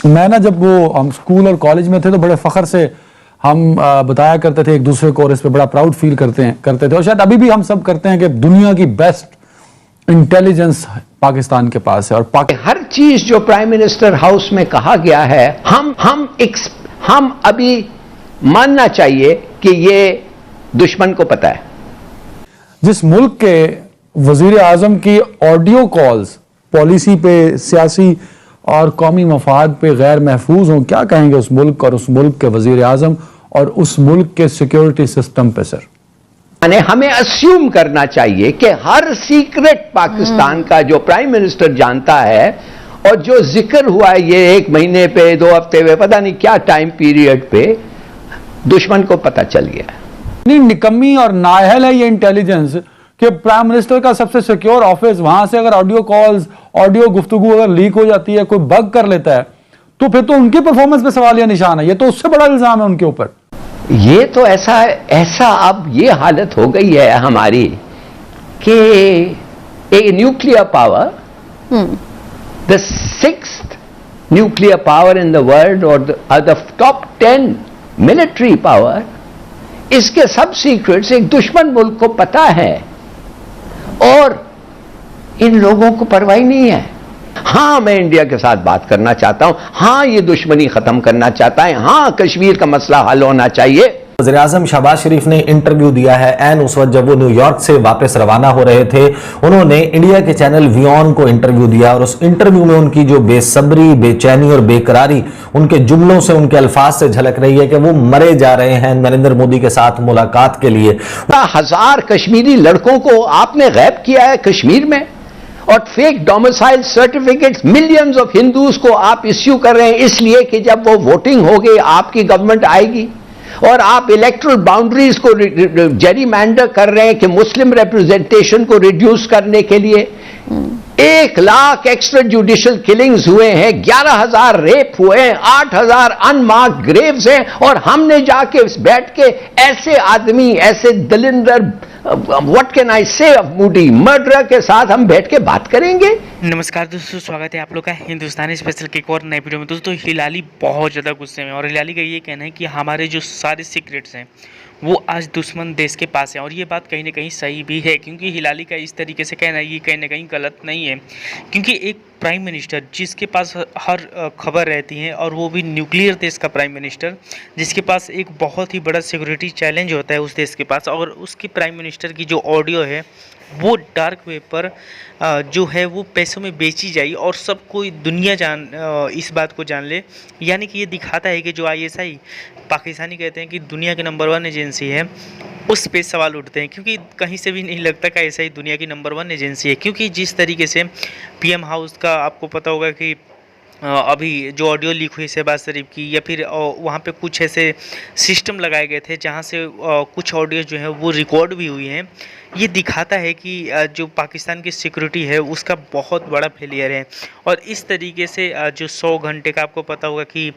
मैं ना जब वो हम स्कूल और कॉलेज में थे तो बड़े फख्र से हम बताया करते थे एक दूसरे को और इस पे बड़ा प्राउड फील करते थे और शायद अभी भी हम सब करते हैं कि दुनिया की बेस्ट इंटेलिजेंस पाकिस्तान के पास है। और हर चीज जो प्राइम मिनिस्टर हाउस में कहा गया है हम अभी मानना चाहिए कि ये दुश्मन को पता है। जिस मुल्क के वजीर आजम की ऑडियो कॉल्स पॉलिसी पे, सियासी और कौमी मफाद पे गैर महफूज हों, क्या कहेंगे उस मुल्क और उस मुल्क के वजीर आजम और उस मुल्क के सिक्योरिटी सिस्टम पे सर? हमें अस्यूम करना चाहिए कि हर सीक्रेट पाकिस्तान का जो प्राइम मिनिस्टर जानता है और जो जिक्र हुआ है ये 1 महीने पे, 2 हफ्ते पे, पता नहीं क्या टाइम पीरियड पे, दुश्मन को पता चल गया। इतनी निकम्मी और नाअहल है ये इंटेलिजेंस कि प्राइम मिनिस्टर का सबसे सिक्योर ऑफिस, वहां से अगर ऑडियो कॉल्स, ऑडियो गुफ्तगू अगर लीक हो जाती है, कोई बग कर लेता है तो फिर तो उनकी परफॉर्मेंस पे सवालिया निशान है। ये तो उससे बड़ा इल्जाम है उनके ऊपर। ये तो ऐसा अब ये हालत हो गई है हमारी कि a nuclear power, the 6th nuclear power in the world और द टॉप 10 मिलिट्री पावर, इसके सब सीक्रेट्स एक दुश्मन मुल्क को पता है और इन लोगों को परवाह नहीं है। हां, मैं इंडिया के साथ बात करना चाहता हूं, हां ये दुश्मनी खत्म करना चाहता है, हां कश्मीर का मसला हल होना चाहिए। वज़ीर आज़म शहबाज शरीफ ने इंटरव्यू दिया है एन उस वक्त जब वो न्यूयॉर्क से वापस रवाना हो रहे थे। उन्होंने इंडिया के चैनल वियॉन को इंटरव्यू दिया और उस इंटरव्यू में उनकी जो बेसब्री, बेचैनी और बेकरारी उनके जुमलों से, उनके अल्फाज से झलक रही है कि वो मरे जा रहे हैं नरेंद्र मोदी के साथ मुलाकात के लिए। 1000 कश्मीरी लड़कों को आपने गैब किया है कश्मीर में और fake domicile certificates millions of Hindus को आप इश्यू कर रहे हैं इसलिए कि जब वो वोटिंग होगी आपकी गवर्नमेंट आएगी, और आप इलेक्टोरल बाउंड्रीज को जेरीमैंडर कर रहे हैं कि मुस्लिम रिप्रेजेंटेशन को रिड्यूस करने के लिए। 1 लाख एक्स्ट्रा जुडिशियल किलिंग्स हुए हैं, 11,000 रेप हुए हैं, 8,000 अनमार्क्ड ग्रेव्स हैं, और हमने जाके बैठ के ऐसे आदमी, ऐसे दलिंदर, व्हाट कैन आई से ऑफ मूडी मर्डर के साथ हम बैठ के बात करेंगे? नमस्कार दोस्तों, स्वागत है आप लोग का हिंदुस्तानी स्पेशल की एक और नई वीडियो में। दोस्तों हिलाली बहुत ज़्यादा गुस्से में, और हिलाली का ये कहना है कि हमारे जो सारे सीक्रेट्स हैं वो आज दुश्मन देश के पास है। और ये बात कहीं ना कहीं सही भी है, क्योंकि हिलाली का इस तरीके से कहना ये कहीं ना कहीं गलत नहीं है। क्योंकि एक प्राइम मिनिस्टर जिसके पास हर खबर रहती है, और वो भी न्यूक्लियर देश का प्राइम मिनिस्टर जिसके पास एक बहुत ही बड़ा सिक्योरिटी चैलेंज होता है उस देश के पास, और उसके प्राइम मिनिस्टर की जो ऑडियो है वो डार्क वेब पर जो है वो पैसों में बेची जाए और सब कोई दुनिया इस बात को जान ले। यानी कि ये दिखाता है कि जो ISI पाकिस्तानी कहते हैं कि दुनिया के नंबर 1 एजेंसी है, उस पे सवाल उठते हैं। क्योंकि कहीं से भी नहीं लगता कि ISI दुनिया की नंबर 1 एजेंसी है। क्योंकि जिस तरीके से PM हाउस का आपको पता होगा कि अभी जो ऑडियो लीक हुई शहबाज शरीफ की, या फिर वहाँ पे कुछ ऐसे सिस्टम लगाए गए थे जहाँ से कुछ ऑडियो जो है वो रिकॉर्ड भी हुई हैं। ये दिखाता है कि जो पाकिस्तान की सिक्योरिटी है उसका बहुत बड़ा फेलियर है। और इस तरीके से जो 100 घंटे का आपको पता होगा कि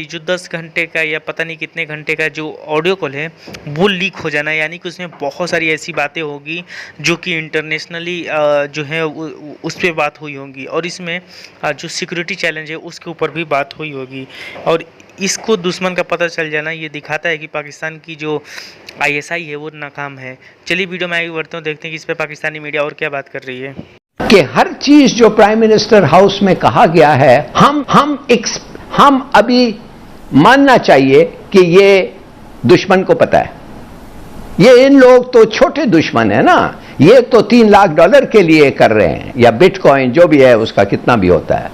जो 10 घंटे का या पता नहीं कितने घंटे का जो ऑडियो कॉल है वो लीक हो जाना, यानी कि उसमें बहुत सारी ऐसी बातें होगी जो कि इंटरनेशनली जो है उस पर बात हुई होंगी, और इसमें जो सिक्योरिटी चैलेंज है उसके ऊपर भी बात हुई होगी। और इसको दुश्मन का पता चल जाना ये दिखाता है कि पाकिस्तान की जो ISI है वो नाकाम है। चलिए वीडियो में आगे बढ़ते हैं, देखते हैं कि इस पर पाकिस्तानी मीडिया और क्या बात कर रही है। कि हर चीज जो प्राइम मिनिस्टर हाउस में कहा गया है हम अभी मानना चाहिए कि ये दुश्मन को पता है। ये इन लोग तो छोटे दुश्मन है ना, ये तो $3 लाख के लिए कर रहे हैं, या बिटकॉइन जो भी है उसका कितना भी होता है।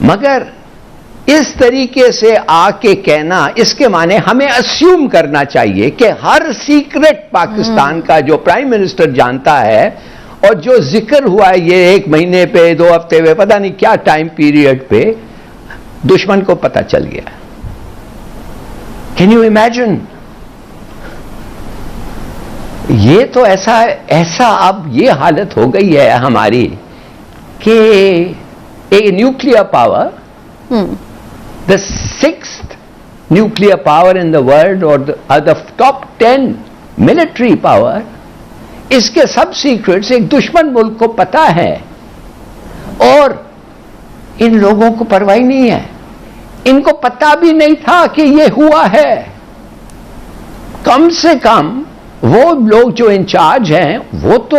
मगर इस तरीके से आके कहना, इसके माने हमें अस्यूम करना चाहिए कि हर सीक्रेट पाकिस्तान का जो प्राइम मिनिस्टर जानता है और जो जिक्र हुआ है ये 1 महीने पे, 2 हफ्ते पे, पता नहीं क्या टाइम पीरियड पे, दुश्मन को पता चल गया। Can you imagine? ये तो ऐसा अब ये हालत हो गई है हमारी कि a nuclear power, the 6th nuclear power in the world or the top 10 military power, इसके सब सीक्रेट्स एक दुश्मन मुल्क को पता है और इन लोगों को परवाह नहीं है, इनको पता भी नहीं था कि ये हुआ है। कम से कम वो लोग जो इंचार्ज हैं वो तो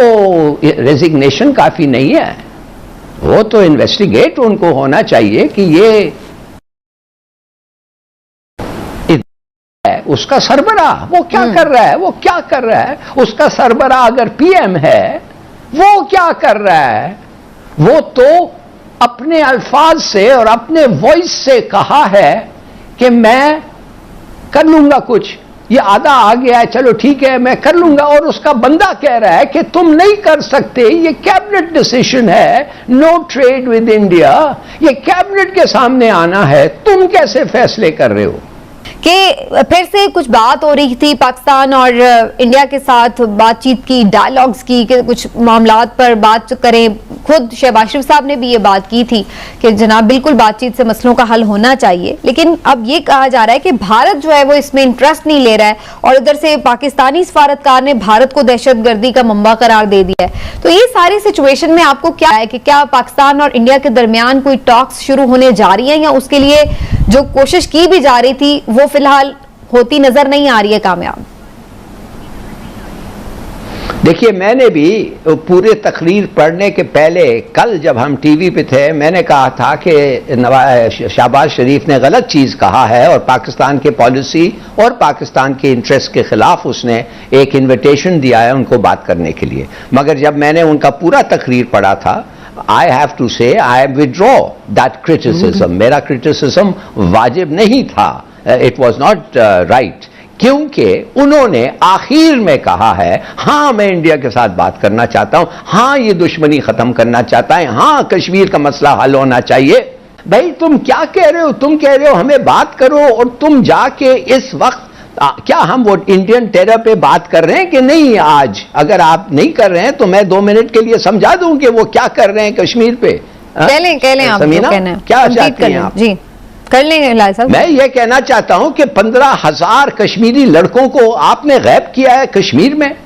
रेजिग्नेशन काफी नहीं है, वो तो इन्वेस्टिगेट उनको होना चाहिए कि ये है उसका सरबराह वो क्या कर रहा है, वो क्या कर रहा है। उसका सरबराह अगर पीएम है वो क्या कर रहा है, वो तो अपने अल्फाज से और अपने वॉइस से कहा है कि मैं कर लूंगा कुछ, ये आधा आ गया है, चलो ठीक है मैं कर लूंगा, और उसका बंदा कह रहा है कि तुम नहीं कर सकते, ये कैबिनेट डिसीजन है, नो ट्रेड विद इंडिया, ये कैबिनेट के सामने आना है, तुम कैसे फैसले कर रहे हो। कि फिर से कुछ बात हो रही थी पाकिस्तान और इंडिया के साथ बातचीत की, डायलॉग्स की, कि कुछ मामलात पर बात करें। खुद शहबाज शरीफ साहब ने भी ये बात की थी कि जनाब बिल्कुल बातचीत से मसलों का हल होना चाहिए, लेकिन अब ये कहा जा रहा है कि भारत जो है वो इसमें इंटरेस्ट नहीं ले रहा है, और उधर से पाकिस्तानी सफारतकार ने भारत को दहशतगर्दी का मंबा करार दे दिया है। तो ये सारी सिचुएशन में आपको क्या है कि क्या पाकिस्तान और इंडिया के दरमियान कोई टॉक्स शुरू होने जा रही है, या उसके लिए जो कोशिश की भी जा रही थी वो फिलहाल होती नजर नहीं आ रही है कामयाब? देखिए, मैंने भी पूरे तकरीर पढ़ने के पहले कल जब हम टीवी पे थे मैंने कहा था कि शहबाज शरीफ ने गलत चीज़ कहा है और पाकिस्तान के पॉलिसी और पाकिस्तान के इंटरेस्ट के खिलाफ उसने एक इनविटेशन दिया है उनको बात करने के लिए। मगर जब मैंने उनका पूरा तकरीर पढ़ा था, आई हैव टू से आई विड्रॉ दैट क्रिटिसिज्म। मेरा क्रिटिसिज्म वाजिब नहीं था, इट वॉज नॉट राइट, क्योंकि उन्होंने आखिर में कहा है हां मैं इंडिया के साथ बात करना चाहता हूं, हां ये दुश्मनी खत्म करना चाहता है, हां कश्मीर का मसला हल होना चाहिए। भाई तुम क्या कह रहे हो, तुम कह रहे हो हमें बात करो, और तुम जाके इस वक्त क्या हम वो इंडियन टेरर पे बात कर रहे हैं कि नहीं? आज अगर आप नहीं कर रहे हैं तो मैं 2 मिनट के लिए समझा दूं कि वो क्या कर रहे हैं कश्मीर पे। कह लें आप, क्या चाहती हैं आप? जी कर लेंगे लाल साहब। मैं ये कहना चाहता हूं कि 15,000 कश्मीरी लड़कों को आपने गैब किया है कश्मीर में,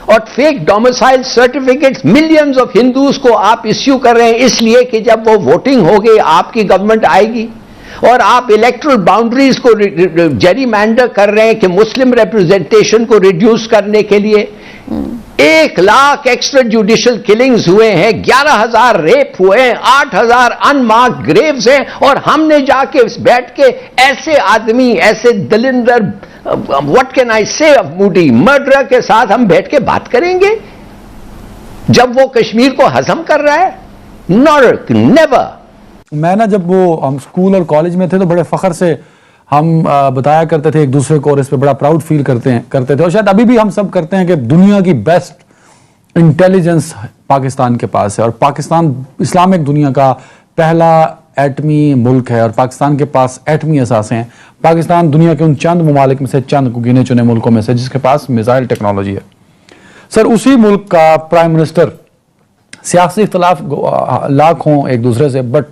और fake domicile certificates millions of Hindus को आप इश्यू कर रहे हैं इसलिए कि जब वो वोटिंग होगी आपकी गवर्नमेंट आएगी, और आप इलेक्टोरल बाउंड्रीज को जेरीमैंडर कर रहे हैं कि मुस्लिम रिप्रेजेंटेशन को रिड्यूस करने के लिए। 1 लाख एक्स्ट्रा जुडिशियल किलिंग्स हुए हैं, 11,000 रेप हुए हैं, 8,000 अनमार्क्ड ग्रेव्स हैं, और हमने जाके बैठ के ऐसे आदमी, ऐसे दलिंदर, व्हाट कैन आई से ऑफ मूडी मर्डर के साथ हम बैठ के बात करेंगे जब वो कश्मीर को हजम कर रहा है? Not, never. मैं ना जब वो हम स्कूल और कॉलेज में थे तो बड़े फख्र से हम बताया करते थे एक दूसरे को, और इस पे बड़ा प्राउड फील करते थे, और शायद अभी भी हम सब करते हैं कि दुनिया की बेस्ट इंटेलिजेंस पाकिस्तान के पास है, और पाकिस्तान इस्लामिक दुनिया का पहला एटमी मुल्क है, और पाकिस्तान के पास एटमी असासे हैं। पाकिस्तान दुनिया के उन चंद ममालिक में से, चंद गिने चुने मुल्कों में से जिसके पास मिसाइल टेक्नोलॉजी है। सर उसी मुल्क का प्राइम मिनिस्टर, सियासी इख्तलाफ लाख हों एक दूसरे से, but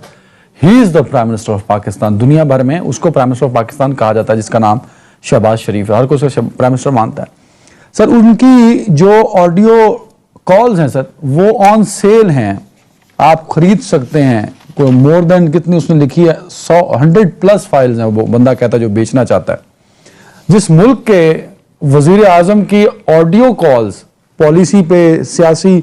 he is the prime minister of Pakistan. दुनिया भर में उसको प्राइम मिनिस्टर ऑफ पाकिस्तान कहा जाता है, जिसका नाम शहबाज शरीफ है, हर कोई उसे प्राइम मिनिस्टर मानता है। सर उनकी जो ऑडियो कॉल्स हैं सर वो ऑन सेल हैं, आप खरीद सकते हैं। कोई मोर देन कितनी उसने लिखी है, 100+ फाइल्स हैं, वो बंदा कहता है जो बेचना चाहता है। जिस मुल्क के वजीर आजम की ऑडियो कॉल्स पॉलिसी पे, सियासी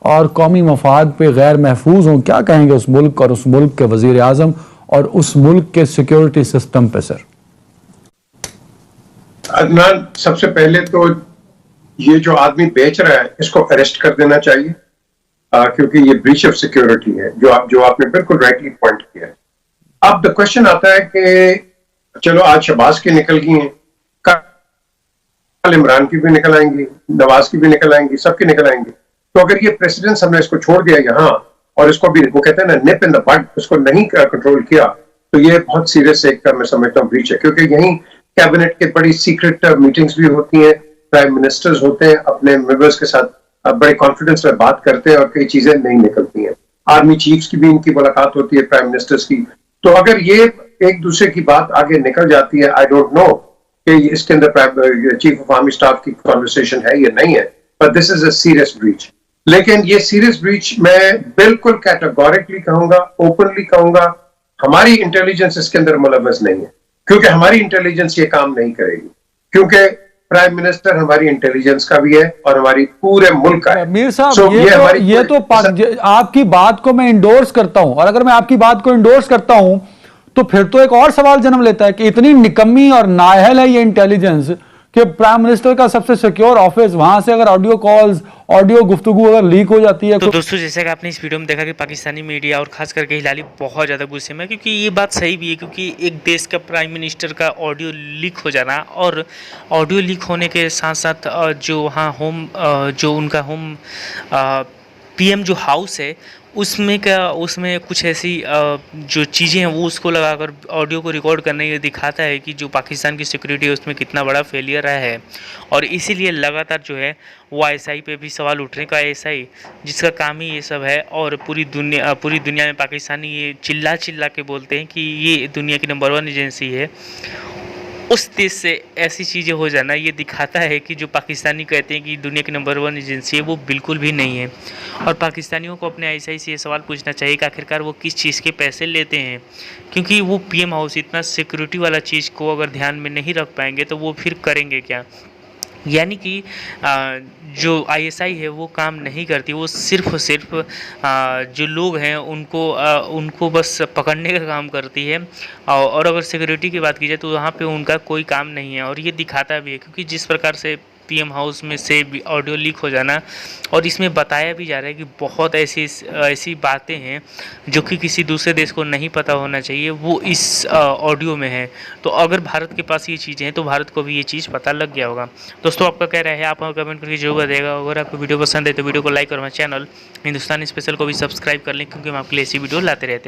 और कौमी मफाद पे गैर महफूज हों, क्या कहेंगे उस मुल्क और उस मुल्क के वजीर आजम और उस मुल्क के सिक्योरिटी सिस्टम पे? सर अदनान, सबसे पहले तो ये जो आदमी बेच रहा है इसको अरेस्ट कर देना चाहिए, क्योंकि ये ब्रीच ऑफ सिक्योरिटी है, जो आपने बिल्कुल राइटली पॉइंट किया है। अब द क्वेश्चन आता है कि चलो आज शहबाज की निकल गई हैं, कल इमरान की भी निकल आएंगी, नवाज की भी निकल आएंगी, सबकी निकल आएंगी। तो अगर ये प्रेसिडेंट हमने इसको छोड़ दिया यहाँ, और इसको भी वो कहते हैं ना निप इन द बड, उसको नहीं कंट्रोल किया, तो ये बहुत सीरियस एक मैं समझता हूँ ब्रीच है, क्योंकि यहीं कैबिनेट के बड़ी सीक्रेट मीटिंग्स भी होती हैं, प्राइम मिनिस्टर्स होते हैं अपने मेंबर्स के साथ बड़े कॉन्फिडेंस में बात करते हैं और कई चीजें नहीं निकलती हैं। आर्मी चीफ्स की भी इनकी मुलाकात होती है, प्राइम मिनिस्टर्स की। तो अगर ये एक दूसरे की बात आगे निकल जाती है, आई डोंट नो कि इसके अंदर चीफ ऑफ आर्मी स्टाफ की कॉन्वर्सेशन है या नहीं है, but this is a serious breach. लेकिन ये सीरियस ब्रीच मैं बिल्कुल कैटेगोरिकली कहूंगा, ओपनली कहूंगा हमारी इंटेलिजेंस इसके अंदर मुलव्वस नहीं है, क्योंकि हमारी इंटेलिजेंस ये काम नहीं करेगी, क्योंकि प्राइम मिनिस्टर हमारी इंटेलिजेंस का भी है और हमारी पूरे मुल्क का है। मीर साहब, So, आपकी बात को मैं इंडोर्स करता हूं, और अगर मैं आपकी बात को इंडोर्स करता हूं तो फिर तो एक और सवाल जन्म लेता है कि इतनी निकम्मी और नाअहल है ये इंटेलिजेंस कि प्राइम मिनिस्टर का सबसे सिक्योर ऑफिस, वहां से अगर ऑडियो कॉल्स, ऑडियो गुफ्तगू अगर लीक हो जाती है तो दोस्तों, जैसे कि आपने इस वीडियो में देखा कि पाकिस्तानी मीडिया और खास करके हिलाली बहुत ज़्यादा गुस्से में, क्योंकि ये बात सही भी है, क्योंकि एक देश का प्राइम मिनिस्टर का ऑडियो लीक हो जाना, और ऑडियो लीक होने के साथ साथ जो वहाँ जो उनका होम पीएम जो हाउस है उसमें कुछ ऐसी जो चीज़ें हैं वो उसको लगाकर ऑडियो को रिकॉर्ड करने ये दिखाता है कि जो पाकिस्तान की सिक्योरिटी है उसमें कितना बड़ा फेलियर रहा है। और इसीलिए लगातार जो है वो आईएसआई पे भी सवाल उठने का, आईएसआई जिसका काम ही ये सब है, और पूरी दुनिया में पाकिस्तानी ये चिल्ला के बोलते हैं कि ये दुनिया की नंबर 1 एजेंसी है, उस देश से ऐसी चीज़ें हो जाना ये दिखाता है कि जो पाकिस्तानी कहते हैं कि दुनिया की नंबर 1 एजेंसी है वो बिल्कुल भी नहीं है। और पाकिस्तानियों को अपने आईएसआई से ये सवाल पूछना चाहिए कि आखिरकार वो किस चीज़ के पैसे लेते हैं, क्योंकि वो पीएम हाउस इतना सिक्योरिटी वाला चीज़ को अगर ध्यान में नहीं रख पाएंगे तो वो फिर करेंगे क्या। यानी कि जो आईएसआई है वो काम नहीं करती, वो सिर्फ और सिर्फ जो लोग हैं उनको बस पकड़ने का काम करती है। और अगर सिक्योरिटी की बात की जाए तो वहाँ पे उनका कोई काम नहीं है, और ये दिखाता भी है, क्योंकि जिस प्रकार से पीएम हाउस में से ऑडियो लीक हो जाना, और इसमें बताया भी जा रहा है कि बहुत ऐसी बातें हैं जो कि किसी दूसरे देश को नहीं पता होना चाहिए, वो इस ऑडियो में है। तो अगर भारत के पास ये चीज़ें हैं तो भारत को भी ये चीज़ पता लग गया होगा। दोस्तों, आपका क्या राय है, आप कमेंट करके जरूर बताइएगा। अगर आपको वीडियो पसंद है तो वीडियो को लाइक और हमारे चैनल हिंदुस्तानी स्पेशल को भी सब्सक्राइब कर लें, क्योंकि हम आपके लिए ऐसी वीडियो लाते रहते हैं।